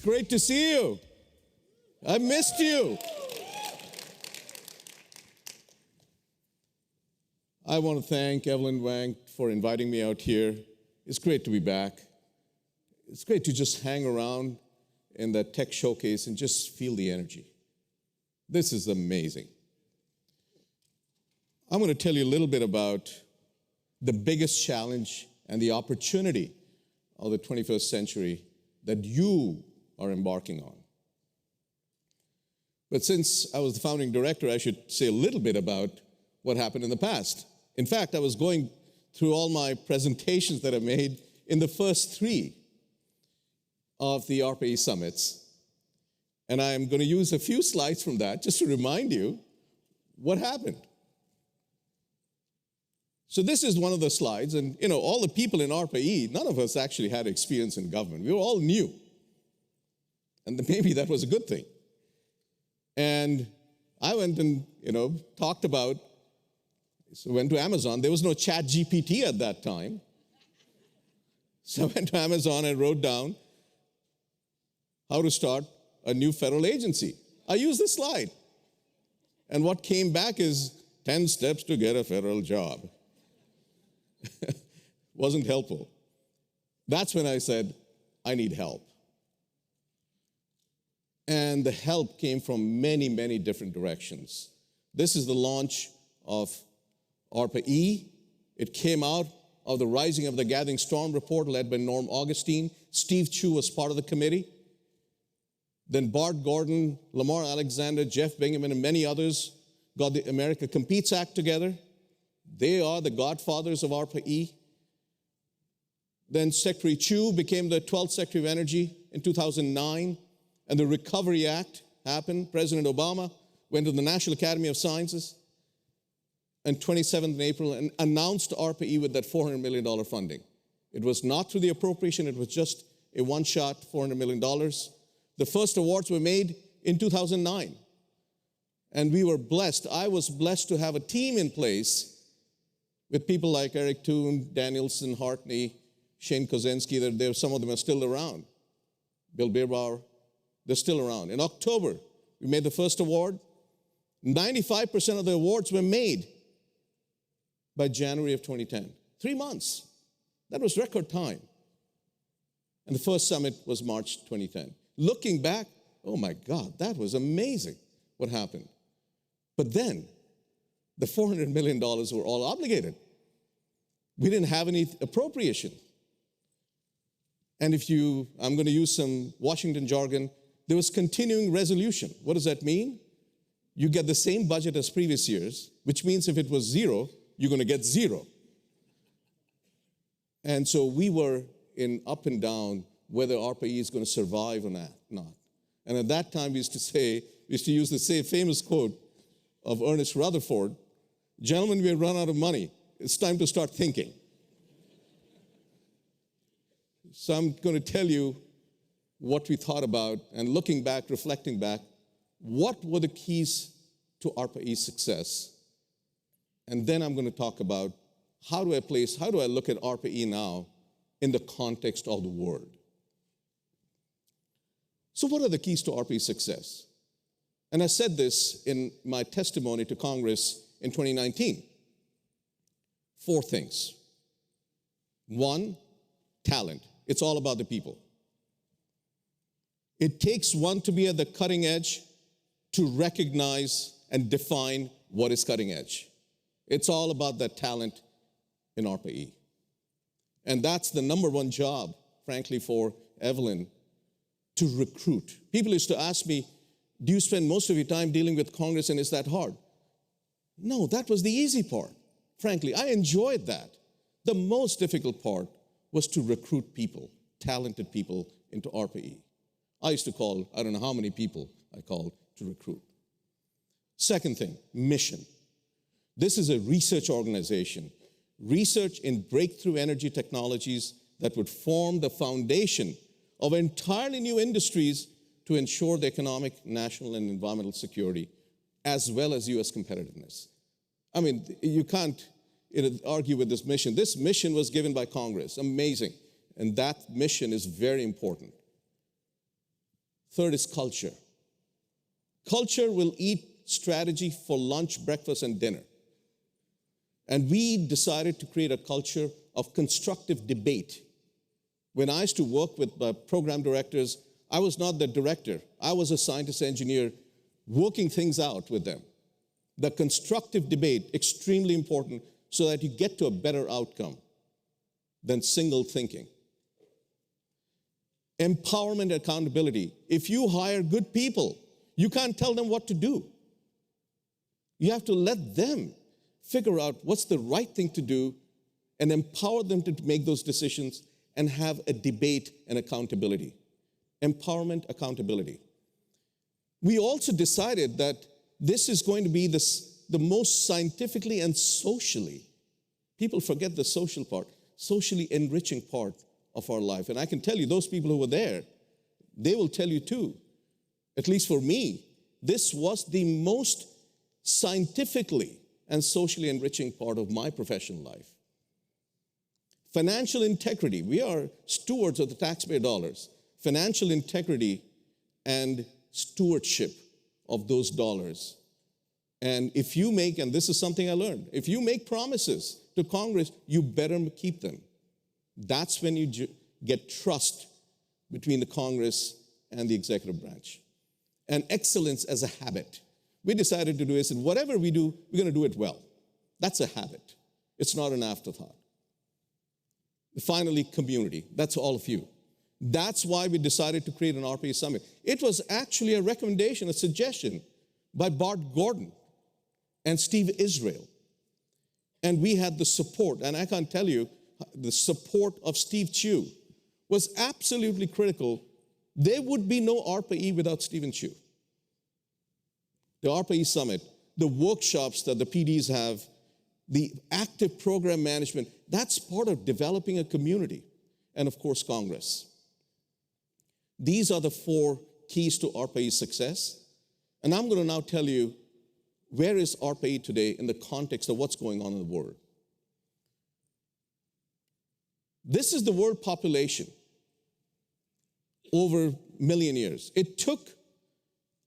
great to see you. I missed you. I want to thank Evelyn Wang for inviting me out here. It's great to be back. It's great to just hang around in that tech showcase and just feel the energy. This is amazing. I'm going to tell you a little bit about the biggest challenge and the opportunity of the 21st century that you are embarking on. But since I was the founding director, I should say a little bit about what happened in the past. In fact, I was going through all my presentations that I made in the first 3 of the ARPA-E Summits. And I'm going to use a few slides from that just to remind you what happened. So this is one of the slides, and all the people in ARPA-E, none of us actually had experience in government. We were all new. And maybe that was a good thing. And I went and, talked about, so went to Amazon. There was no Chat GPT at that time. So I went to Amazon and wrote down how to start a new federal agency. I used this slide. And what came back is 10 steps to get a federal job. Wasn't helpful. That's when I said, I need help. And the help came from many, many different directions. This is the launch of ARPA-E. It came out of the Rising of the Gathering Storm report led by Norm Augustine. Steve Chu was part of the committee. Then Bart Gordon, Lamar Alexander, Jeff Bingaman, and many others got the America Competes Act together. They are the godfathers of ARPA-E. Then Secretary Chu became the 12th Secretary of Energy in 2009, and the Recovery Act happened. President Obama went to the National Academy of Sciences on 27th of April and announced ARPA-E with that $400 million funding. It was not through the appropriation, it was just a one-shot $400 million. The first awards were made in 2009. And we were blessed. I was blessed to have a team in place with people like Eric Toon, Danielson, Hartney, Shane Kozinski. Some of them are still around. Bill Bierbauer, they're still around. In October, we made the first award. 95% of the awards were made by January of 2010. 3 months. That was record time. And the first summit was March 2010. Looking back, oh my God, that was amazing what happened. But then, the $400 million were all obligated. We didn't have any appropriation. And I'm going to use some Washington jargon, there was continuing resolution. What does that mean? You get the same budget as previous years, which means if it was 0, you're going to get 0. And so we were in up and down whether ARPA-E is going to survive or not. And at that time, we used to use the same famous quote of Ernest Rutherford, gentlemen, we have run out of money. It's time to start thinking. So I'm going to tell you what we thought about, and looking back, reflecting back, what were the keys to ARPA-E's success? And then I'm going to talk about how do I look at ARPA-E now in the context of the world? So what are the keys to ARPA-E's success? And I said this in my testimony to Congress in 2019. 4 things. 1, talent. It's all about the people. It takes one to be at the cutting edge to recognize and define what is cutting edge. It's all about that talent in ARPA-E. And that's the number 1 job, frankly, for Evelyn, to recruit. People used to ask me, do you spend most of your time dealing with Congress and is that hard? No, that was the easy part. Frankly, I enjoyed that. The most difficult part was to recruit people, talented people, into ARPA-E. I used to call, I don't know how many people I called to recruit. Second thing, mission. This is a research organization. Research in breakthrough energy technologies that would form the foundation of entirely new industries to ensure the economic, national, and environmental security, as well as U.S. competitiveness. I mean, you can't argue with this mission. This mission was given by Congress. Amazing. And that mission is very important. Third is culture. Culture will eat strategy for lunch, breakfast, and dinner. And we decided to create a culture of constructive debate. When I used to work with program directors, I was not the director. I was a scientist engineer working things out with them. The constructive debate, extremely important so that you get to a better outcome than single thinking. Empowerment, accountability. If you hire good people, you can't tell them what to do. You have to let them figure out what's the right thing to do and empower them to make those decisions and have a debate and accountability. Empowerment, accountability. We also decided that this is going to be the most scientifically and socially, people forget the social part, socially enriching part of our life. And I can tell you, those people who were there, they will tell you too, at least for me, this was the most scientifically and socially enriching part of my professional life. Financial integrity. We are stewards of the taxpayer dollars. Financial integrity and stewardship of those dollars. And if you make, and this is something I learned, if you make promises to Congress, you better keep them. That's when you get trust between the Congress and the executive branch. And excellence as a habit. We decided to do this, and whatever we do, we're going to do it well. That's a habit. It's not an afterthought. Finally, community. That's all of you. That's why we decided to create an ARPA-E Summit. It was actually a recommendation, a suggestion by Bart Gordon and Steve Israel. And we had the support, and I can't tell you, the support of Steve Chu was absolutely critical. There would be no ARPA-E without Stephen Chu. The ARPA-E Summit, the workshops that the PDs have, the active program management, that's part of developing a community. And of course, Congress. These are the 4 keys to ARPA-E's success. And I'm going to now tell you, where is ARPA-E today in the context of what's going on in the world? This is the world population over a million years. It took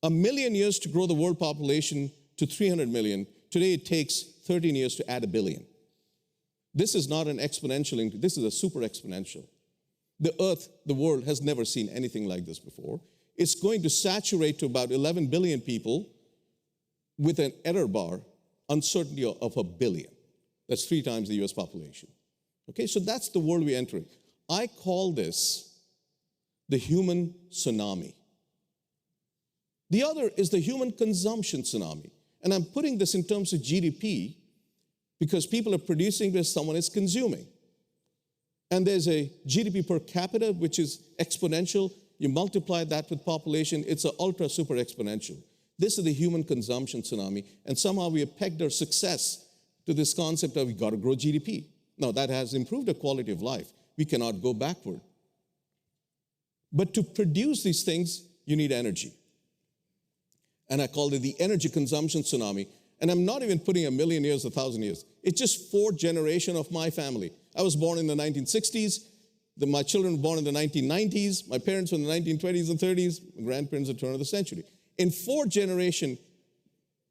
1 million years to grow the world population to 300 million. Today it takes 13 years to add 1 billion. This is not an exponential increase. This is a super exponential. The earth, the world, has never seen anything like this before. It's going to saturate to about 11 billion people with an error bar, uncertainty of 1 billion. That's 3 times the US population. Okay, so that's the world we're entering. I call this the human tsunami. The other is the human consumption tsunami. And I'm putting this in terms of GDP because people are producing this, someone is consuming. And there's a GDP per capita, which is exponential. You multiply that with population, it's an ultra super exponential. This is the human consumption tsunami. And somehow we have pegged our success to this concept of we got to grow GDP. Now, that has improved the quality of life. We cannot go backward. But to produce these things, you need energy. And I called it the energy consumption tsunami. And I'm not even putting 1 million years, 1,000 years. It's just 4 generations of my family. I was born in the 1960s. My children were born in the 1990s. My parents were in the 1920s and 30s. My grandparents at the turn of the century. In 4 generations,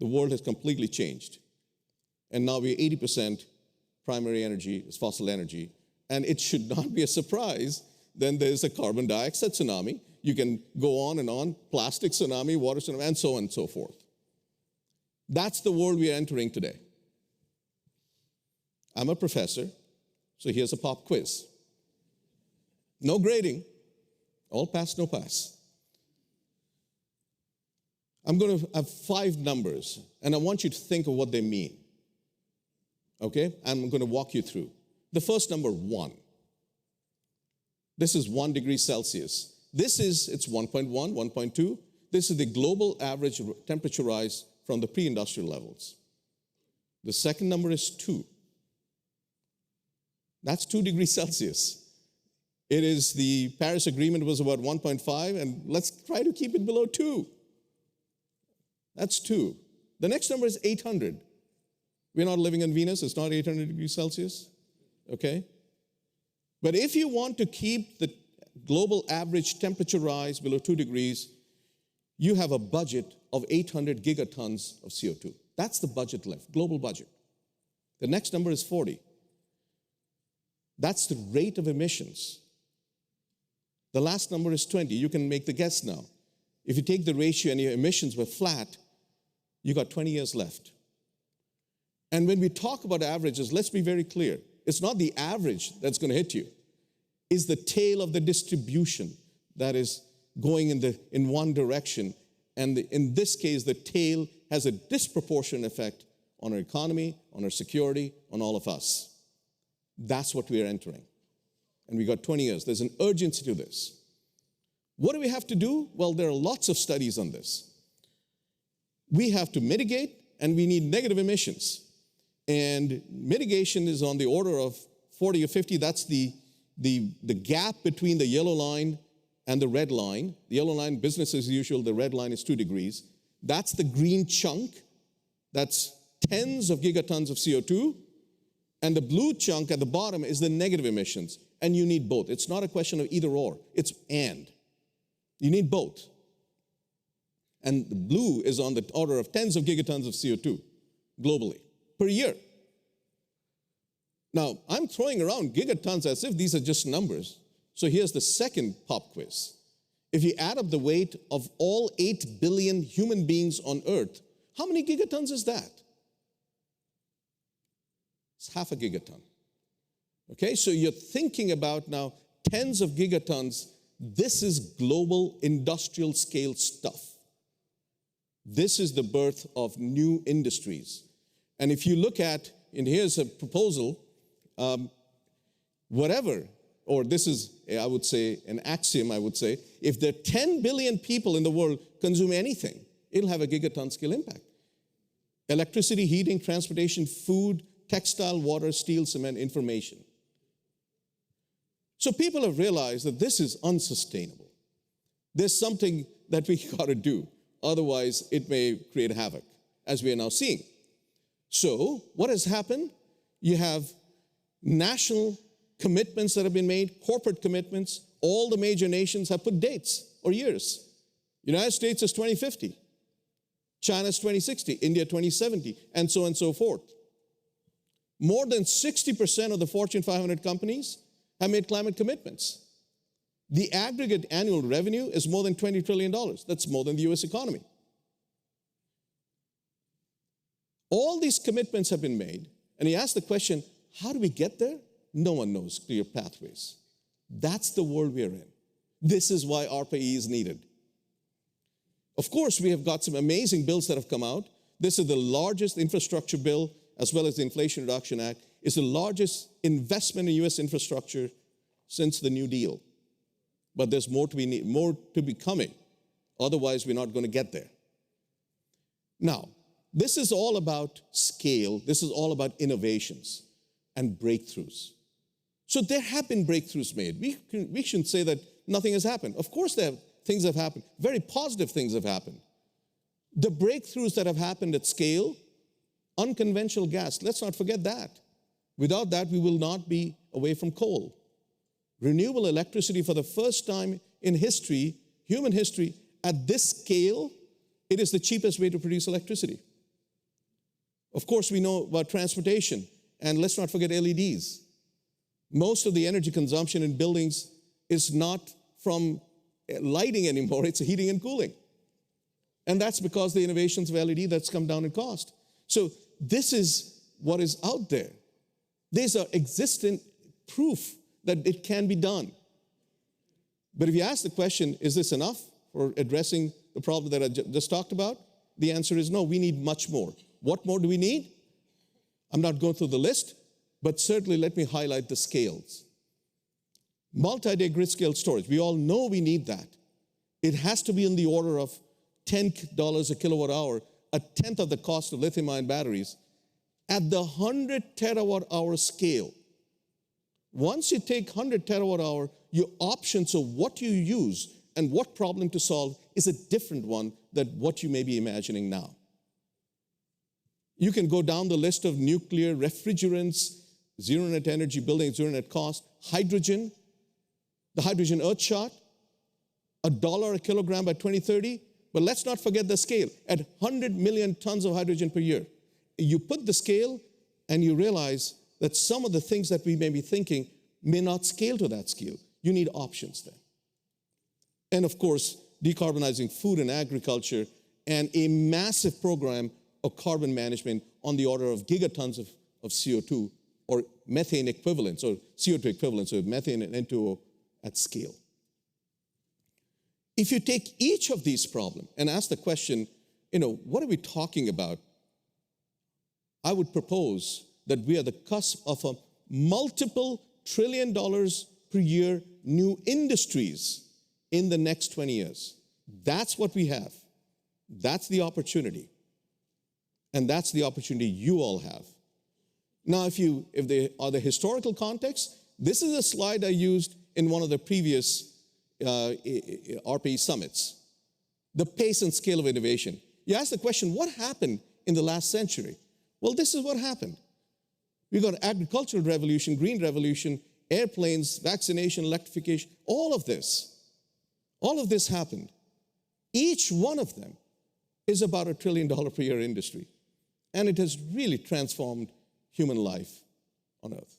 the world has completely changed. And now we're 80% primary energy is fossil energy. And it should not be a surprise. Then there's a carbon dioxide tsunami. You can go on, plastic tsunami, water tsunami, and so on and so forth. That's the world we are entering today. I'm a professor, so here's a pop quiz. No grading, all pass, no pass. I'm going to have 5 numbers, and I want you to think of what they mean. Okay? I'm going to walk you through. The first number, 1. This is 1 degree Celsius. It's 1.1, 1.2. This is the global average temperature rise from the pre-industrial levels. The second number is 2. That's 2 degrees Celsius. It is the Paris Agreement was about 1.5, and let's try to keep it below 2. That's 2. The next number is 800. We're not living on Venus. It's not 800 degrees Celsius. Okay? But if you want to keep the global average temperature rise below 2 degrees, you have a budget of 800 gigatons of CO2. That's the budget left, global budget. The next number is 40. That's the rate of emissions. The last number is 20. You can make the guess now. If you take the ratio and your emissions were flat, you got 20 years left. And when we talk about averages, let's be very clear. It's not the average that's going to hit you. It's the tail of the distribution that is going in one direction. And in this case, the tail has a disproportionate effect on our economy, on our security, on all of us. That's what we are entering. And we got 20 years. There's an urgency to this. What do we have to do? Well, there are lots of studies on this. We have to mitigate, and we need negative emissions. And mitigation is on the order of 40 or 50. That's the gap between the yellow line and the red line. The yellow line, business as usual. The red line is 2 degrees. That's the green chunk. That's tens of gigatons of CO2. And the blue chunk at the bottom is the negative emissions. And you need both. It's not a question of either or. It's and. You need both. And the blue is on the order of tens of gigatons of CO2 globally per year. Now, I'm throwing around gigatons as if these are just numbers. So here's the second pop quiz. If you add up the weight of all 8 billion human beings on Earth, how many gigatons is that? It's half a gigaton. Okay, so you're thinking about now tens of gigatons. This is global industrial scale stuff. This is the birth of new industries. And if you look at, and here's a proposal, whatever, or this is, I would say, an axiom, I would say, if there are 10 billion people in the world consume anything, it'll have a gigaton scale impact. Electricity, heating, transportation, food, textile, water, steel, cement, information. So people have realized that this is unsustainable. There's something that we got to do. Otherwise, it may create havoc, as we are now seeing. So what has happened? You have national commitments that have been made, corporate commitments. All the major nations have put dates or years. United States is 2050. China is 2060. India 2070, and so on and so forth. More than 60% of the Fortune 500 companies have made climate commitments. The aggregate annual revenue is more than $20 trillion. That's more than the US economy. All these commitments have been made, and he asked the question, how do we get there? No one knows clear pathways. That's the world we are in. This is why ARPA-E is needed. Of course, we have got some amazing bills that have come out. This is the largest infrastructure bill, as well as the Inflation Reduction Act. It's the largest investment in US infrastructure since the New Deal. But there's more to be coming. Otherwise, we're not going to get there. Now, this is all about scale. This is all about innovations and breakthroughs. So there have been breakthroughs made. We shouldn't say that nothing has happened. Of course, things have happened. Very positive things have happened. The breakthroughs that have happened at scale, unconventional gas, let's not forget that. Without that, we will not be away from coal. Renewable electricity for the first time in history, human history, at this scale, it is the cheapest way to produce electricity. Of course, we know about transportation, and let's not forget LEDs. Most of the energy consumption in buildings is not from lighting anymore, it's heating and cooling. And that's because the innovations of LED that's come down in cost. So this is what is out there. These are existent proof that it can be done. But if you ask the question, is this enough for addressing the problem that I just talked about? The answer is no, we need much more. What more do we need? I'm not going through the list, but certainly let me highlight the scales. Multi-day grid-scale storage, we all know we need that. It has to be in the order of $10 a kilowatt hour, a tenth of the cost of lithium-ion batteries, at the 100 terawatt hour scale. Once you take 100 terawatt hour, your options of what you use and what problem to solve is a different one than what you may be imagining now. You can go down the list of nuclear, refrigerants, zero net energy building, zero net cost, hydrogen, the hydrogen earthshot, $1 a kilogram by 2030, But let's not forget the scale. At 100 million tons of hydrogen per year, you put the scale and you realize that some of the things that we may be thinking may not scale to that scale. You need options then. And of course, decarbonizing food and agriculture and a massive program of carbon management on the order of gigatons of CO2 or methane equivalents or CO2 equivalents, so methane and N2O at scale. If you take each of these problems and ask the question, what are we talking about? I would propose that we are at the cusp of a multiple $trillion per year new industries in the next 20 years. That's what we have. That's the opportunity. And that's the opportunity you all have. Now, if they are the historical context, this is a slide I used in one of the previous ARPA-E summits. The pace and scale of innovation. You ask the question, what happened in the last century? Well, this is what happened. We got agricultural revolution, green revolution, airplanes, vaccination, electrification, all of this happened. Each one of them is about $1 trillion per year industry. And it has really transformed human life on Earth.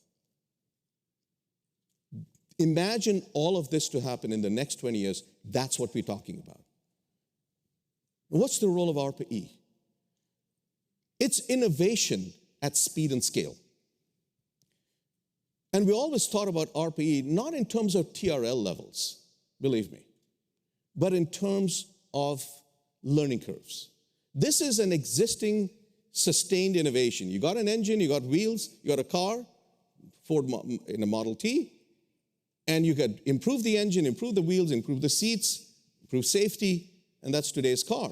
Imagine all of this to happen in the next 20 years. That's what we're talking about. What's the role of ARPA-E? It's innovation at speed and scale. And we always thought about ARPA-E not in terms of TRL levels, believe me, but in terms of learning curves. This is an existing sustained innovation. You got an engine, you got wheels, you got a car, Ford in a Model T, and you could improve the engine, improve the wheels, improve the seats, improve safety, and that's today's car,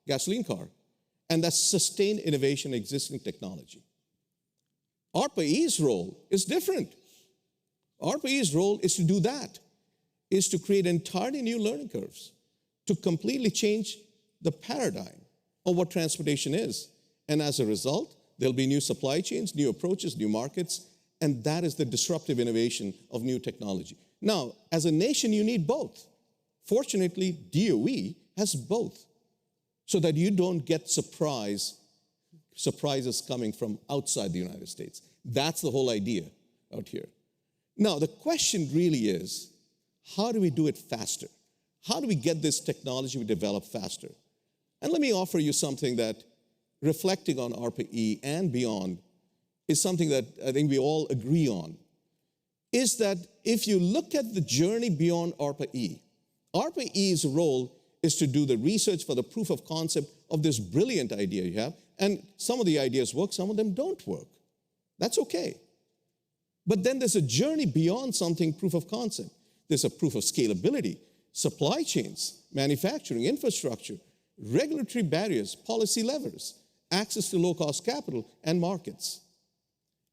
gasoline car. And that's sustained innovation, existing technology. ARPA-E's role is different. ARPA-E's role is to do that, is to create entirely new learning curves, to completely change the paradigm of what transportation is. And as a result, there'll be new supply chains, new approaches, new markets, and that is the disruptive innovation of new technology. Now, as a nation, you need both. Fortunately, DOE has both, so that you don't get surprises coming from outside the United States. That's the whole idea out here. Now, the question really is, how do we do it faster? How do we get this technology we develop faster? And let me offer you something that, reflecting on ARPA-E and beyond, is something that I think we all agree on, is that if you look at the journey beyond ARPA-E, ARPA-E's role is to do the research for the proof of concept of this brilliant idea you have, and some of the ideas work, some of them don't work. That's okay. But then there's a journey beyond something proof of concept. There's a proof of scalability, supply chains, manufacturing, infrastructure, regulatory barriers, policy levers, access to low-cost capital and markets.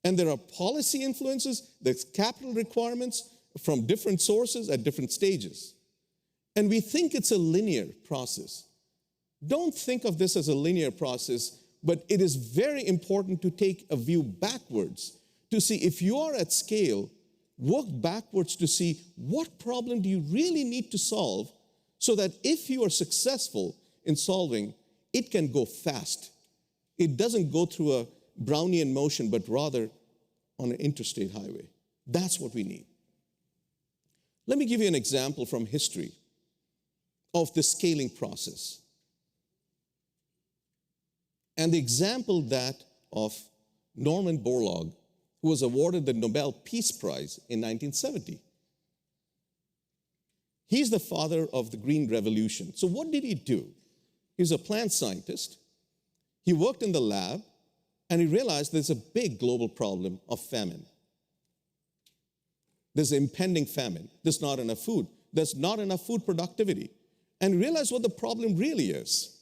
And there are policy influences, there's capital requirements from different sources at different stages. And we think it's a linear process. Don't think of this as a linear process, but it is very important to take a view backwards to see if you are at scale, work backwards to see what problem do you really need to solve so that if you are successful in solving, it can go fast. It doesn't go through a Brownian motion, but rather on an interstate highway. That's what we need. Let me give you an example from history of the scaling process. And the example that of Norman Borlaug, who was awarded the Nobel Peace Prize in 1970. He's the father of the Green Revolution. So what did he do? He was a plant scientist. He worked in the lab, and he realized there's a big global problem of famine. There's impending famine. There's not enough food. There's not enough food productivity. And he realized what the problem really is.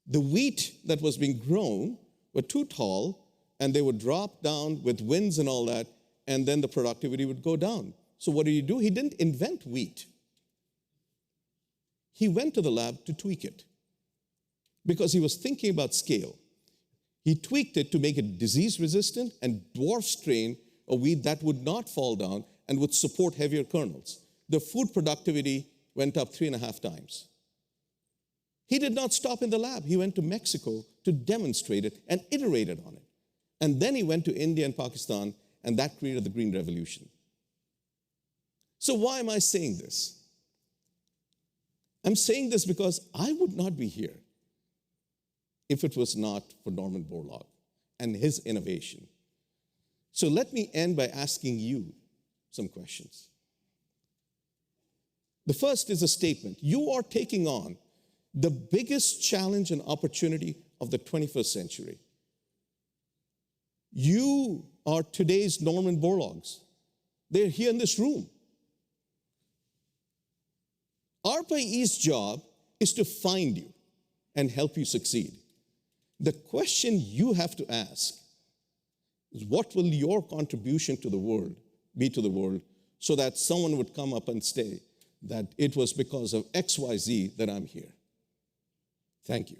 The wheat that was being grown were too tall, and they would drop down with winds and all that, and then the productivity would go down. So what did he do? He didn't invent wheat. He went to the lab to tweak it because he was thinking about scale. He tweaked it to make it disease-resistant and dwarf strain of wheat that would not fall down and would support heavier kernels. The food productivity went up 3.5 times. He did not stop in the lab. He went to Mexico to demonstrate it and iterated on it. And then he went to India and Pakistan, and that created the Green Revolution. So why am I saying this? I'm saying this because I would not be here if it was not for Norman Borlaug and his innovation. So let me end by asking you some questions. The first is a statement. You are taking on the biggest challenge and opportunity of the 21st century. You are today's Norman Borlaugs. They're here in this room. ARPA-E's job is to find you and help you succeed. The question you have to ask is, what will your contribution to the world be to the world, so that someone would come up and say that it was because of XYZ that I'm here. Thank you.